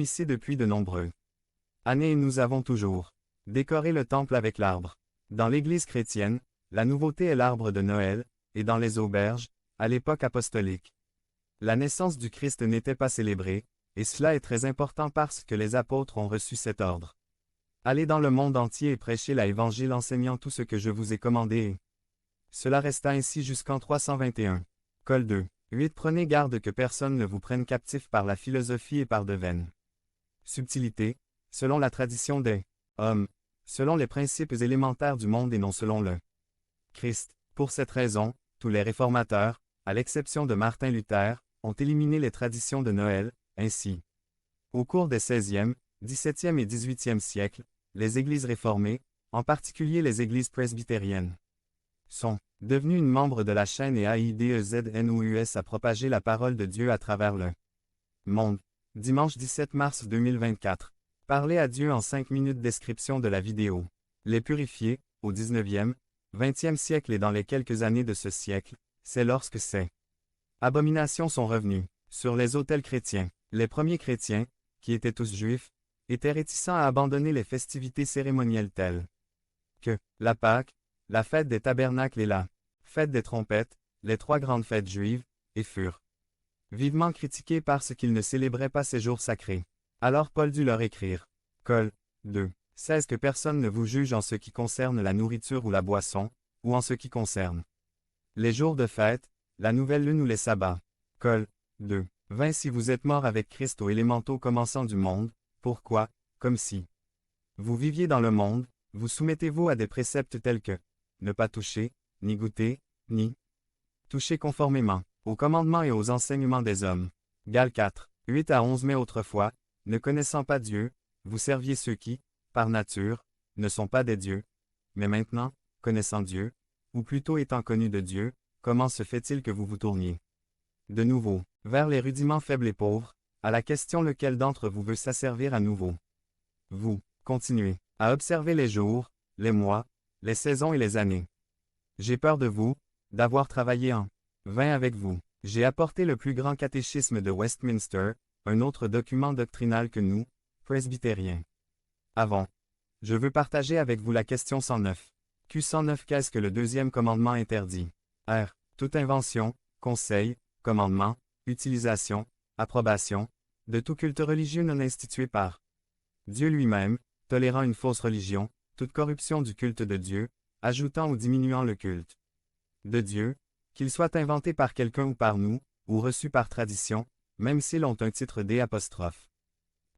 ici depuis de nombreuses années et nous avons toujours décoré le temple avec l'arbre. Dans l'Église chrétienne, la nouveauté est l'arbre de Noël, et dans les auberges, à l'époque apostolique, la naissance du Christ n'était pas célébrée, et cela est très important parce que les apôtres ont reçu cet ordre. Allez dans le monde entier et prêchez l'Évangile enseignant tout ce que je vous ai commandé et cela resta ainsi jusqu'en 321. Col 2. 8. Prenez garde que personne ne vous prenne captif par la philosophie et par de vaines subtilités, selon la tradition des hommes, selon les principes élémentaires du monde et non selon le Christ. Pour cette raison, tous les réformateurs, à l'exception de Martin Luther, ont éliminé les traditions de Noël, ainsi. Au cours des 16e, 17e et 18e siècles, les églises réformées, en particulier les églises presbytériennes, sont devenues une membre de la chaîne et AIDEZNOUS a propagé la parole de Dieu à travers le monde. Dimanche 17 mars 2024. Parler à Dieu en 5 minutes. Description de la vidéo. Les purifiés, au 19e, 20e siècle et dans les quelques années de ce siècle, c'est lorsque ces abominations sont revenues sur les autels chrétiens. Les premiers chrétiens, qui étaient tous juifs, étaient réticents à abandonner les festivités cérémonielles telles que la Pâque, la fête des tabernacles et la fête des trompettes, les 3 grandes fêtes juives, et furent vivement critiqués parce qu'ils ne célébraient pas ces jours sacrés. Alors Paul dut leur écrire. Col 2. 16 Que personne ne vous juge en ce qui concerne la nourriture ou la boisson, ou en ce qui concerne les jours de fête, la nouvelle lune ou les sabbats. Col 2. 20 Si vous êtes morts avec Christ aux élémentaux commençant du monde, pourquoi, comme si vous viviez dans le monde, vous soumettez-vous à des préceptes tels que ne pas toucher, ni goûter, ni toucher conformément aux commandements et aux enseignements des hommes. Gal 4. 8 à 11 Mais autrefois, ne connaissant pas Dieu, vous serviez ceux qui, par nature, ne sont pas des dieux. Mais maintenant, connaissant Dieu, ou plutôt étant connus de Dieu, comment se fait-il que vous vous tourniez de nouveau vers les rudiments faibles et pauvres, à la question lequel d'entre vous veut s'asservir à nouveau? Vous continuez à observer les jours, les mois, les saisons et les années. J'ai peur de vous, d'avoir travaillé en vain avec vous. J'ai apporté le plus grand catéchisme de Westminster, un autre document doctrinal que nous, presbytériens, avons. Je veux partager avec vous la question 109. Q109 Qu'est-ce que le deuxième commandement interdit? R. Toute invention, conseil, commandement, utilisation, approbation, de tout culte religieux non institué par Dieu lui-même, tolérant une fausse religion, toute corruption du culte de Dieu, ajoutant ou diminuant le culte de Dieu, qu'il soit inventé par quelqu'un ou par nous, ou reçu par tradition, même s'ils ont un titre d'.